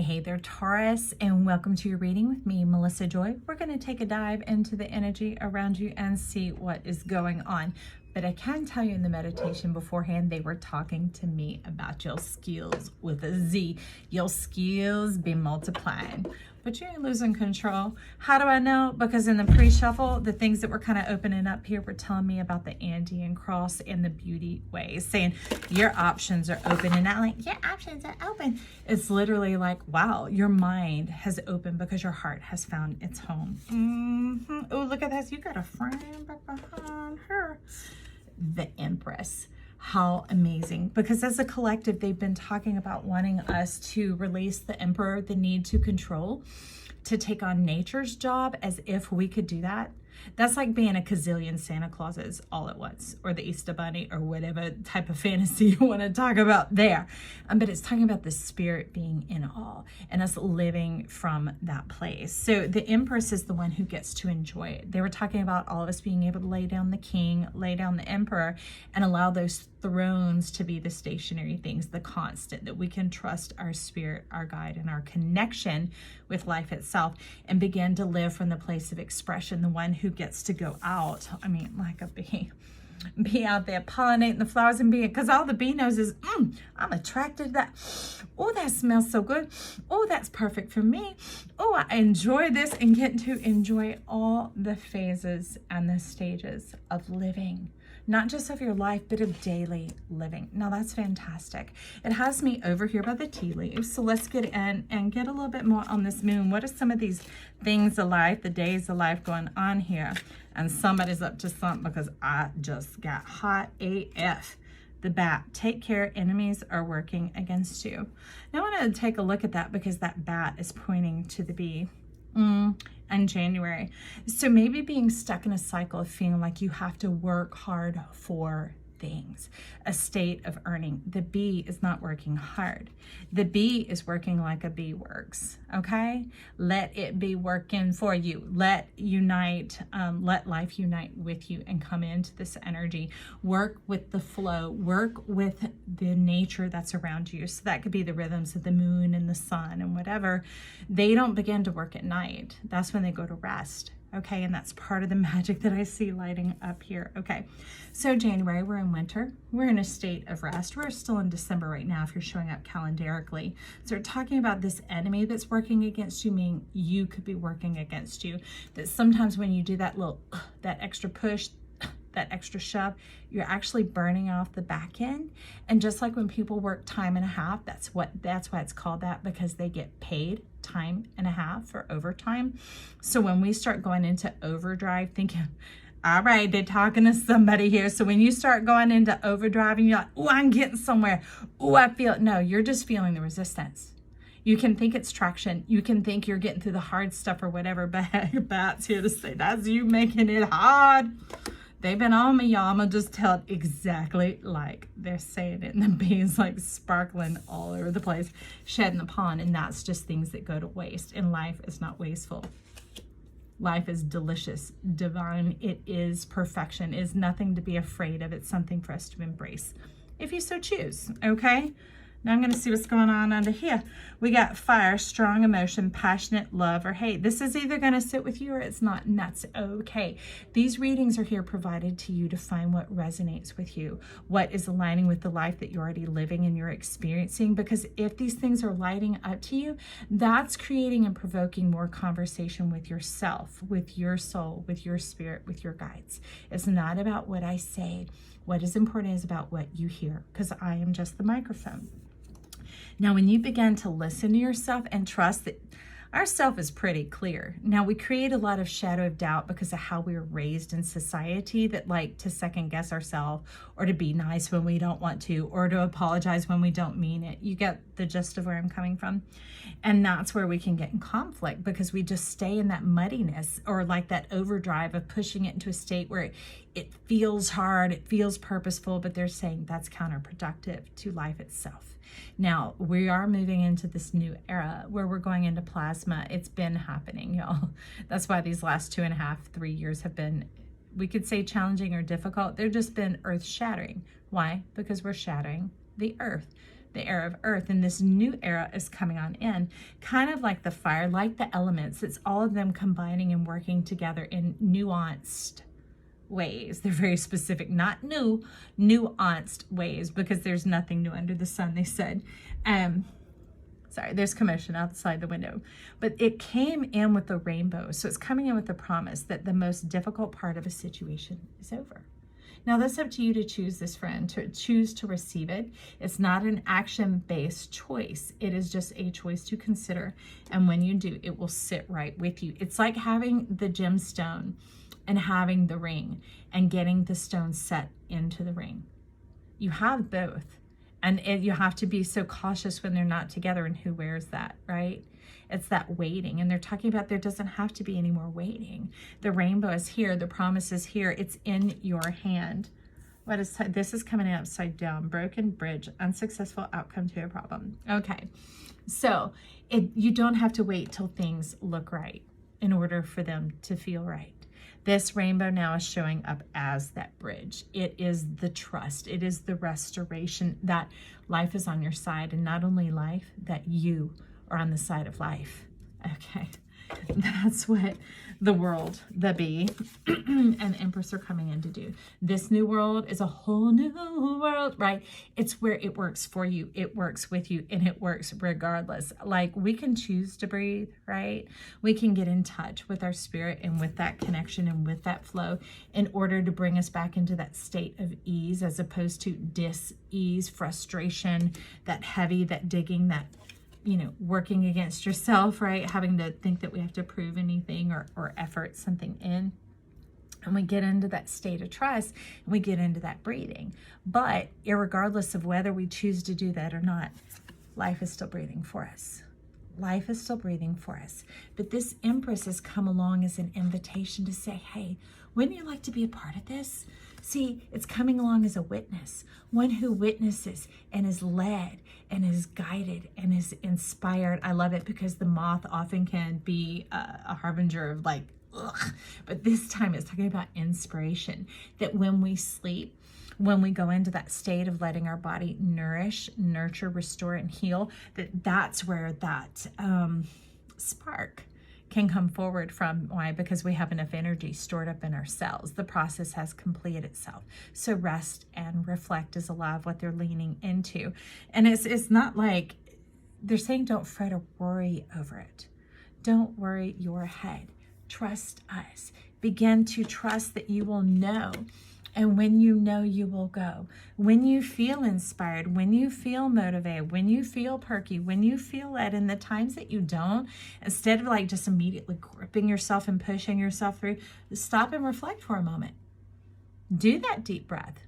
Hey there, Taurus, and welcome to your reading with me, Melissa Joy. We're going to take a dive into the energy around you and see what is going on. But I can tell you in the meditation beforehand, they were talking to me about your skills with a Z. Your skills be multiplying, but you ain't losing control. How do I know? Because in the pre-shuffle, the things that were kind of opening up here were telling me about the Andean cross and the beauty ways, saying your options are open. And not like, your options are open. It's literally like, wow, your mind has opened because your heart has found its home. Oh, look at this. You got a friend back behind her. The Empress. How amazing, because as a collective they've been talking about wanting us to release the Emperor, the need to control, to take on nature's job, as if we could do that. That's like being a gazillion Santa Clauses all at once, or the Easter Bunny, or whatever type of fantasy you want to talk about there. But it's talking about the spirit being in awe and us living from that place. So the Empress is the one who gets to enjoy it. They were talking about all of us being able to lay down the king, lay down the emperor, and allow those thrones to be the stationary things, the constant, that we can trust our spirit, our guide, and our connection with life itself, and begin to live from the place of expression, the one who gets to go out, like a bee, be out there pollinating the flowers and being, because all the bee knows is, I'm attracted to that. Oh, that smells so good. Oh, that's perfect for me. Oh, I enjoy this, and get to enjoy all the phases and the stages of living. Not just of your life, but of daily living. Now that's fantastic. It has me over here by the tea leaves. So let's get in and get a little bit more on this moon. What are some of these things of life, the days of life going on here? And somebody's up to something, because I just got hot AF. The bat, take care, enemies are working against you. Now I want to take a look at that, because that bat is pointing to the bee. And January. So maybe being stuck in a cycle of feeling like you have to work hard for things, a state of earning. The bee is not working hard. The bee is working like a bee works. Okay, let it be working for you. Let life unite with you and come into this energy. Work with the flow. Work with the nature that's around you. So that could be the rhythms of the moon and the sun and whatever. They don't begin to work at night. That's when they go to rest. Okay, and that's part of the magic that I see lighting up here. Okay, so January, we're in winter. We're in a state of rest. We're still in December right now if you're showing up calendarically. So we're talking about this enemy that's working against you, meaning you could be working against you. That sometimes when you do that that extra push, that extra shove, you're actually burning off the back end. And just like when people work time and a half, that's why it's called that, because they get paid time and a half for overtime. So when we start going into overdrive, thinking, all right, they're talking to somebody here. So when you start going into overdrive and you're like, oh, I'm getting somewhere. Oh, I feel it. No, you're just feeling the resistance. You can think it's traction. You can think you're getting through the hard stuff or whatever, but Bat's here to say that's you making it hard. They've been on me, y'all. I'm going to just tell it exactly like they're saying it. And the bees like sparkling all over the place, shedding the pollen. And that's just things that go to waste. And life is not wasteful. Life is delicious, divine. It is perfection. It is nothing to be afraid of. It's something for us to embrace, if you so choose, okay? Now I'm going to see what's going on under here. We got fire, strong emotion, passionate love, or hate. This is either going to sit with you or it's not, and that's okay. These readings are here provided to you to find what resonates with you, what is aligning with the life that you're already living and you're experiencing. Because if these things are lighting up to you, that's creating and provoking more conversation with yourself, with your soul, with your spirit, with your guides. It's not about what I say. What is important is about what you hear, because I am just the microphone. Now, when you begin to listen to yourself and trust that our self is pretty clear. Now, we create a lot of shadow of doubt because of how we were raised in society, that like to second guess ourselves, or to be nice when we don't want to, or to apologize when we don't mean it. You get the gist of where I'm coming from. And that's where we can get in conflict, because we just stay in that muddiness, or like that overdrive of pushing it into a state where it feels hard, it feels purposeful, but they're saying that's counterproductive to life itself. Now, we are moving into this new era where we're going into plasma. It's been happening, y'all. That's why these last 2.5, 3 years have been, we could say, challenging or difficult. They've just been earth shattering. Why? Because we're shattering the earth. the era of earth, and this new era is coming on in, kind of like the fire, like the elements. It's all of them combining and working together in nuanced ways. They're very specific, not new, nuanced ways, because there's nothing new under the sun, they said. Sorry, there's commotion outside the window. But it came in with the rainbow. So it's coming in with the promise that the most difficult part of a situation is over. Now, that's up to you to choose this, friend, to choose to receive it. It's not an action-based choice. It is just a choice to consider. And when you do, it will sit right with you. It's like having the gemstone and having the ring and getting the stone set into the ring. You have both. And you have to be so cautious when they're not together and who wears that, right? It's that waiting. And they're talking about there doesn't have to be any more waiting. The rainbow is here. The promise is here. It's in your hand. What is this? Is coming in upside down. Broken bridge. Unsuccessful outcome to a problem. Okay. So you don't have to wait till things look right in order for them to feel right. This rainbow now is showing up as that bridge. It is the trust. It is the restoration that life is on your side, and not only life, that you are on the side of life. Okay, that's what the world, the bee, and the Empress are coming in to do. This new world is a whole new world, right? It's where it works for you, it works with you, and it works regardless. Like, we can choose to breathe, right? We can get in touch with our spirit and with that connection and with that flow in order to bring us back into that state of ease, as opposed to dis-ease, frustration, that heavy, that digging, that working against yourself, right? Having to think that we have to prove anything or effort something in. And we get into that state of trust, and we get into that breathing. But irregardless of whether we choose to do that or not, life is still breathing for us. Life is still breathing for us. But this Empress has come along as an invitation to say, hey, wouldn't you like to be a part of this? See, it's coming along as a witness, one who witnesses and is led and is guided and is inspired. I love it because the moth often can be a harbinger of like, ugh. But this time it's talking about inspiration, that when we sleep, when we go into that state of letting our body nourish, nurture, restore, and heal, that's where that spark can come forward from. Why? Because we have enough energy stored up in our cells. The process has completed itself. So rest and reflect is a lot of what they're leaning into. And it's not like they're saying don't fret or worry over it. Don't worry your head. Trust us. Begin to trust that you will know. And when you know, you will go. When you feel inspired, when you feel motivated, when you feel perky, when you feel led, and the times that you don't, instead of like just immediately gripping yourself and pushing yourself through, stop and reflect for a moment. Do that deep breath.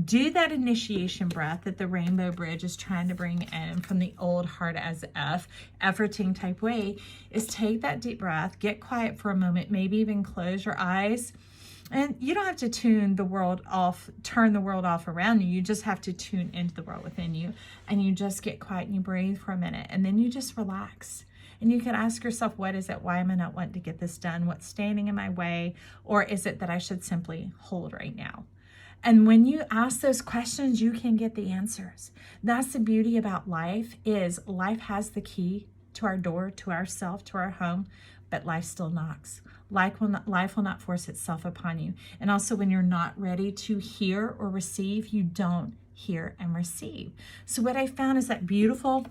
Do that initiation breath that the Rainbow Bridge is trying to bring in from the old hard as F, efforting type way, is take that deep breath, get quiet for a moment, maybe even close your eyes. And you don't have to turn the world off around you. You just have to tune into the world within you. And you just get quiet and you breathe for a minute. And then you just relax. And you can ask yourself, what is it? Why am I not wanting to get this done? What's standing in my way? Or is it that I should simply hold right now? And when you ask those questions, you can get the answers. That's the beauty about life, is life has the key to our door, to ourself, to our home, but life still knocks. Life will not force itself upon you. And also, when you're not ready to hear or receive, you don't hear and receive. So what I found is that beautiful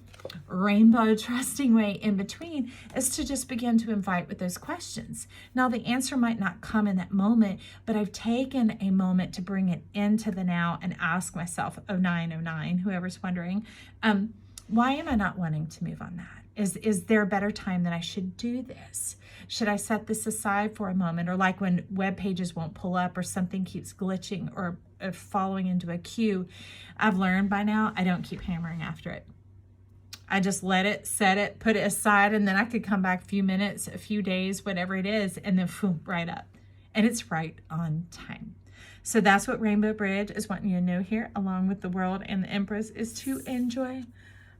rainbow trusting way in between is to just begin to invite with those questions. Now, the answer might not come in that moment, but I've taken a moment to bring it into the now and ask myself, 0909, whoever's wondering, why am I not wanting to move on that? Is there a better time that I should do this? Should I set this aside for a moment? Or like when web pages won't pull up or something keeps glitching or falling into a queue, I've learned by now, I don't keep hammering after it. I just let it, set it, put it aside, and then I could come back a few minutes, a few days, whatever it is, and then boom, right up. And it's right on time. So that's what Rainbow Bridge is wanting you to know here, along with the world and the Empress, is to enjoy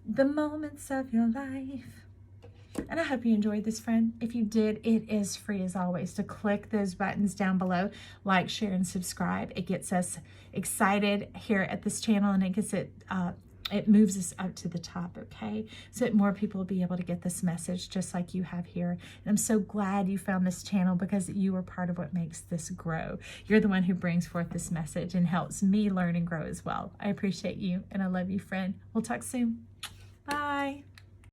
the moments of your life. And I hope you enjoyed this, friend. If you did, it is free as always to click those buttons down below, like, share, and subscribe. It gets us excited here at this channel, and it gets it it moves us up to the top, okay? So that more people will be able to get this message just like you have here. And I'm so glad you found this channel because you are part of what makes this grow. You're the one who brings forth this message and helps me learn and grow as well. I appreciate you and I love you, friend. We'll talk soon. Bye.